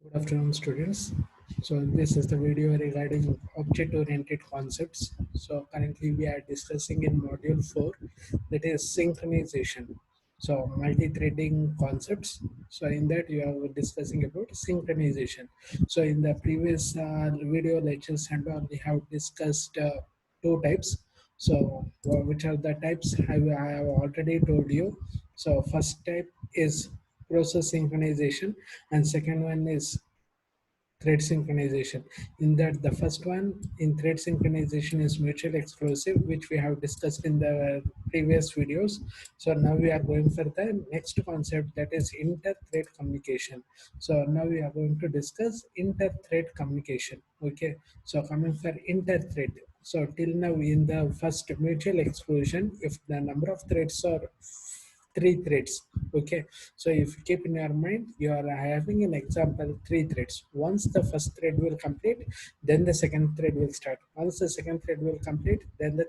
Good afternoon, students. So this is the video regarding object-oriented concepts. So currently we are discussing in module 4, that is synchronization. So multi-threading concepts. So in that you are discussing about synchronization. So in the previous video lectures and all, we have discussed two types. So which are the types I have already told you. So first type is process synchronization, and second one is thread synchronization. In that, the first one in thread synchronization is mutually exclusive, which we have discussed in the previous videos. So now we are going for the next concept, that is inter-thread communication. So now we are going to discuss inter-thread communication. Okay, so coming for inter-thread, so till now in the first mutual exclusion, if the number of threads are three threads. Okay, so if you keep in your mind, you are having an example three threads. Once the first thread will complete, then the second thread will start. Once the second thread will complete, then the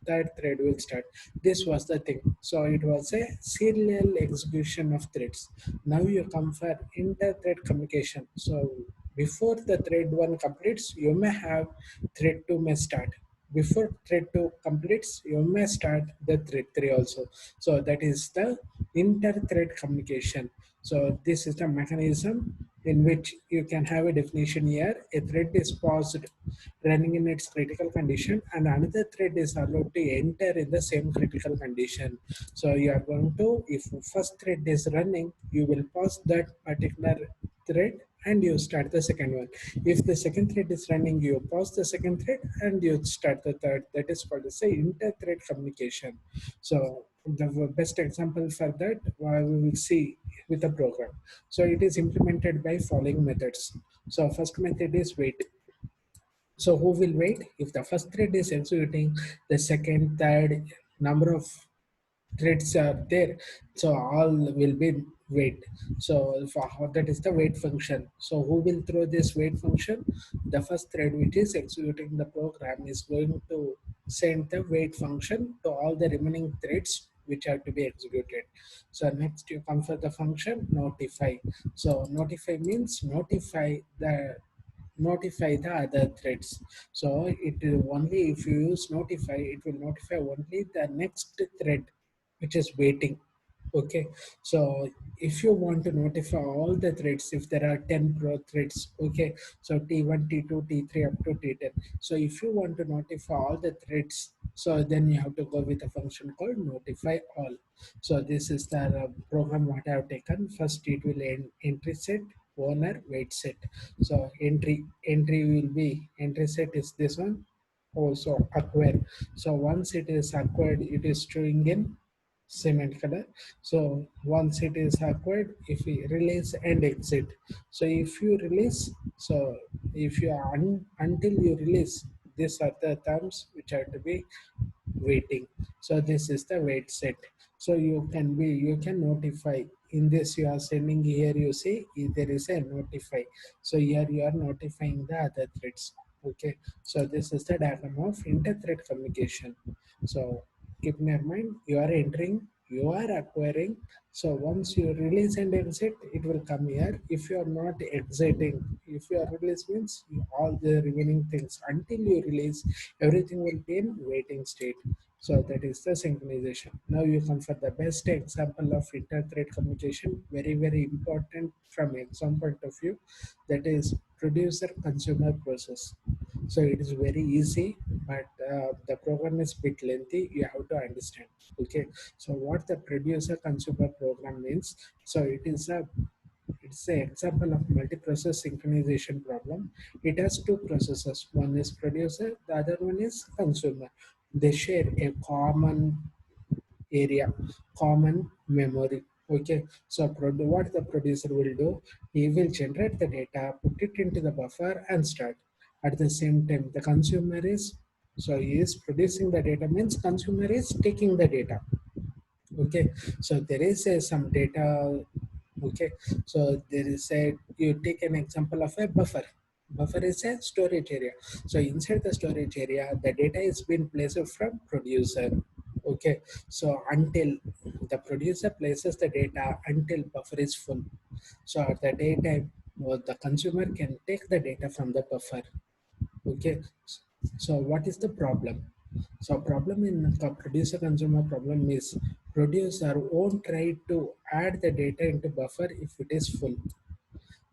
third thread will start. This was the thing. So it was a serial execution of threads. Now you come for inter-thread communication. So before the thread 1 completes, you may have thread 2 may start. Before thread 2 completes, you may start the thread 3 also. So that is the inter-thread communication. So this is the mechanism in which you can have a definition here. A thread is paused running in its critical condition, and another thread is allowed to enter in the same critical condition. So you are going to, if first thread is running, you will pause that particular thread and you start the second one. If the second thread is running, you pause the second thread and you start the third. That is called as a inter-thread communication. So the best example for that we will see with a program. So it is implemented by following methods. So first method is wait. So who will wait? If the first thread is executing, the second, third number of threads are there, so all will be wait. So for that is the wait function. So who will throw this wait function? The first thread which is executing the program is going to send the wait function to all the remaining threads which are to be executed. So next you come for the function notify. So notify means notify the other threads. So it will only, if you use notify, it will notify only the next thread which is waiting. Okay, so if you want to notify all the threads, if there are 10 pro threads, okay, so t1 t2 t3 up to t10. So if you want to notify all the threads, so then you have to go with a function called notify all. So this is the program what I have taken. First it will entry set, owner, wait set. So entry will be, entry set is this one, also acquire. So once it is acquired, it is showing in cement color. So once it is acquired, if we release and exit. So if you release, so if you are until you release, these are the terms which are to be waiting. So this is the wait set. So you can notify. In this you are sending, here you see there is a notify. So here you are notifying the other threads. Okay, so this is the diagram of inter-thread communication. So keep in your mind, you are entering, you are acquiring. So once you release and exit, it will come here. If you are not exiting, if you are release means all the remaining things until you release, everything will be in waiting state. So that is the synchronization. Now you come for the best example of inter-thread communication, very, very important from exam point of view, that is producer consumer process. So it is very easy, but the program is bit lengthy. You have to understand. Okay. So what the producer consumer program means? So it's an example of multi-process synchronization problem. It has two processes. One is producer, the other one is consumer. They share a common area, common memory. Okay, so what the producer will do, he will generate the data, put it into the buffer and start. At the same time, the consumer is, so he is producing the data means consumer is taking the data. Okay, so there is some data. Okay, so there is a, you take an example of a buffer. Buffer is a storage area. So inside the storage area, the data is being placed from producer. Okay, so until the producer places the data until buffer is full. So at the daytime, the consumer can take the data from the buffer. Okay, so what is the problem? So problem in producer consumer problem is producer won't try to add the data into buffer if it is full.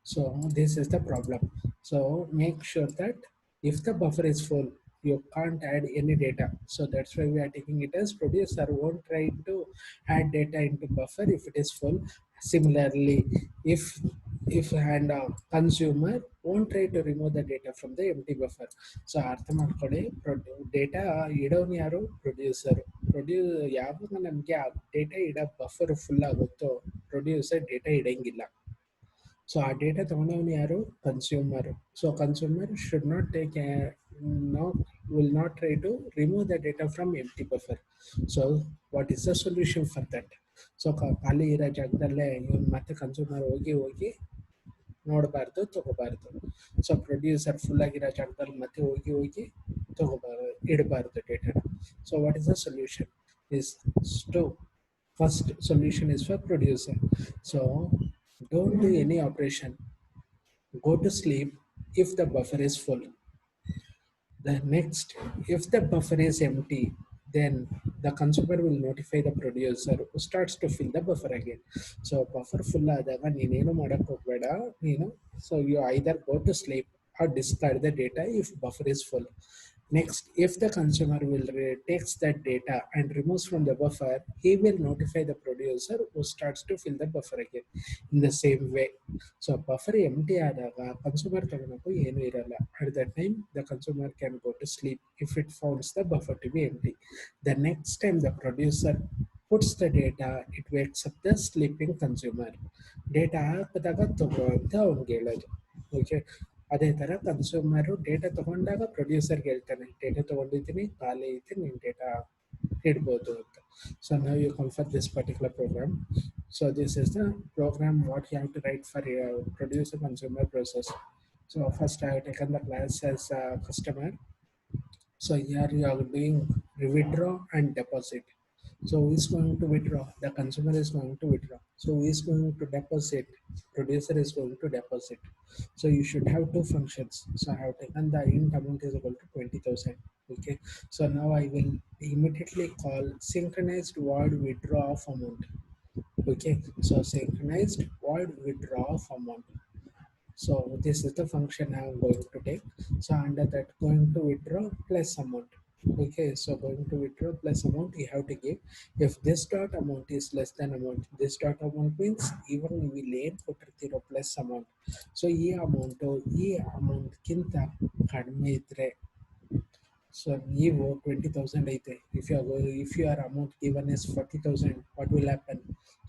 So this is the problem. So make sure that if the buffer is full, you can't add any data. So that's why we are taking it as producer won't try to add data into buffer if it is full. Similarly, if and consumer won't try to remove the data from the empty buffer. So ಅರ್ಥ ಮಾಡ್ಕೊಳ್ಳಿ data ಇಡೋನು ಯಾರು producer ಯಾವಾಗ ನಮಗೆ ಆ data ಇಡೋ buffer full ಆಗುತ್ತೋ producer data ಇಡಂಗಿಲ್ಲ. So our data ತಗೊಂಡವನು ಯಾರು consumer. So consumer should not take no will not try to remove the data from empty buffer. So what is the solution for that? So ಖಾಲಿ ಇರೋ ಜಾಗದಲ್ಲೇ ಇವನು ಮತ್ತೆ consumer ಹೋಗಿ ಹೋಗಿ ನೋಡಬಾರ್ದು ತಗೋಬಾರ್ದು. ಸೊ ಪ್ರೊಡ್ಯೂಸರ್ ಫುಲ್ ಆಗಿರೋ ಜಾಗದಲ್ಲಿ ಮತ್ತೆ ಹೋಗಿ ಹೋಗಿ ಇಡಬಾರ್ದು data. So what is the solution is to first solution is for producer. So don't do any operation. Go to sleep if the buffer is full. The next, if the buffer is empty, then the consumer will notify the producer who starts to fill the buffer again. So buffer full ಆದಾಗ ನೀನೇನು ಮಾಡಕ್ ಹೋಗ್ಬೇಡ ನೀನು. So you either go to sleep or discard the data if buffer is full. Next, if the consumer will takes that data and removes from the buffer, he will notify the producer who starts to fill the buffer again in the same way. So buffer empty ಆದಾಗ consumer ತಗೊಳಕ್ಕೂ ಏನು ಇರಲ್ಲ. At that time, the consumer can go to sleep if it finds the buffer to be empty. The next time the producer puts the data, it wakes up the sleeping consumer. Data ಹಾಕಿದಾಗ ತಗೋ ಅಂತ ಅವ್ನಿಗೆ ಹೇಳೋದು. Okay, ಅದೇ ಥರ consumer data ತೊಗೊಂಡಾಗ ಪ್ರೊಡ್ಯೂಸರ್ಗೆ ಹೇಳ್ತಾನೆ data ತೊಗೊಂಡಿದ್ದೀನಿ ಖಾಲಿ ಐತೆ ನೀನು ಡೇಟಾ ಇಡ್ಬೋದು ಅಂತ. ಸೊ ನಾವು you come for this particular program. So this is the program what you have to write for producer consumer process. So first I have taken the class as a customer. So here you are doing withdraw and deposit. So who is going to withdraw? The consumer is going to withdraw. So who is going to deposit? Producer is going to deposit. So you should have two functions. So I have taken the int amount is equal to 20,000. Okay. So now I will immediately call synchronized void withdraw of amount. Okay. So synchronized void withdraw of amount. So this is the function I am going to take. So under that going to withdraw plus amount. Okay, so going to withdraw plus amount you have to give. If this dot amount is less than amount, this dot amount means even we lane ಕೊಟ್ಟಿರ್ತಿರೋ plus amount. So ಈ amount ಕಿಂತ ಕಡಿಮೆ ಇದ್ರೆ, so ನೀವು 20,000 ಐತೆ, if your amount given is 40,000, what will happen?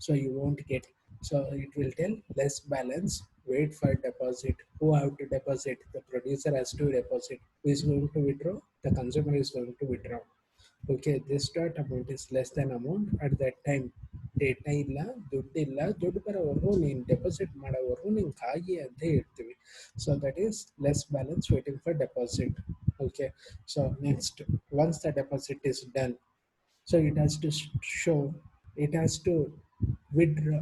So you won't get. So it will tell less balance, wait for deposit. Who have to deposit? The producer has to deposit. Who is going to withdraw? The consumer is going to withdraw. Okay, this dot amount is less than amount. At that time data ಇಲ್ಲ, ದುಡ್ಡಿಲ್ಲ, ದುಡ್ಡು ಬರೋವರೆಗೂ ನೀನು deposit ಮಾಡೋವರೆಗೂ ನಿಂಗೆ ಕಾಯಿ ಅಂತ ಹೇಳ್ತೀವಿ. So that is less balance waiting for deposit. Okay, so next, once the deposit is done, so it has to show, it has to withdraw,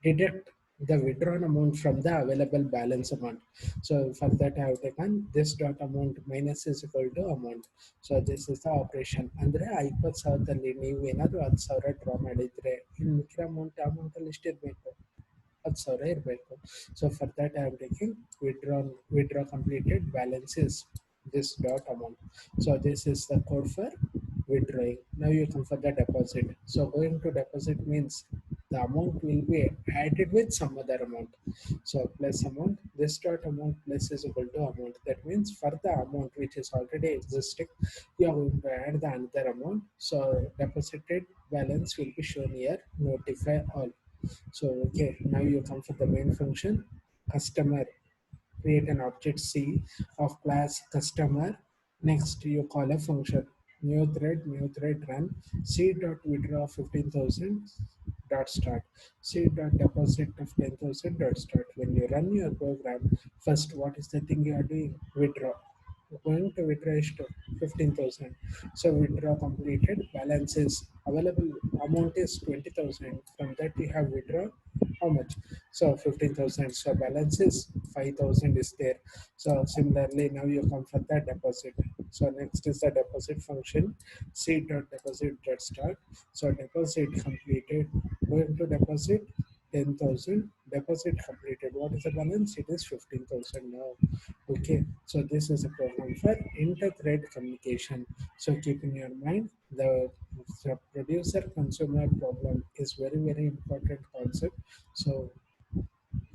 deduct the withdrawn amount from the available balance amount. So for that I have taken this dot amount minus is equal to amount. So this is the operation. ಅಂದರೆ 50,000ದಲ್ಲಿ ನೀವು ಏನಾದರೂ 10,000 draw ಮಾಡಿದರೆ ಇನ್ನು ಮಿಕ್ಕಿರೋ ಅಮೌಂಟಲ್ಲಿ ಎಷ್ಟಿರಬೇಕು? 10,000 ಇರಬೇಕು. So for that I am taking withdraw completed balance is this dot amount. So this is the code for withdrawing. Now you come for the deposit. So going to deposit means the amount will be added with some other amount. So plus amount, this dot amount plus is equal to amount. That means for the amount which is already existing, you are going to add the another amount. So deposited balance will be shown here, notify all. So okay, now you come for the main function, customer. Create an object C of class customer. Next you call a function new thread run C dot withdraw 15,000 dot start, C dot deposit of 10,000 dot start. When you run your program, first what is the thing you are doing? Withdraw. Going to withdraw is to 15,000. So withdraw completed, balance is available, amount is 20,000. From that you have withdraw how much? So 15,000. So balance is 5,000 is there. So similarly, now you come for the deposit. So next is the deposit function. C dot deposit dot start. So deposit completed. Going to deposit 10,000. Deposit completed. What is the balance? It is 15,000 now. Okay. So this is a program for inter-thread communication. So keep in your mind the producer consumer problem is very important concept. So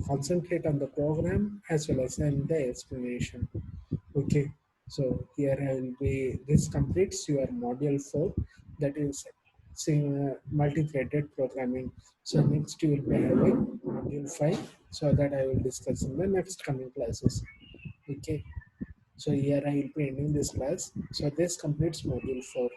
concentrate on the program as well as in the explanation. Okay, so here I will be, this completes your module 4, that is multi-threaded programming. So next you will be having module 5, so that I will discuss in the next coming classes. Okay, so here I will be ending this class. So this completes module 4.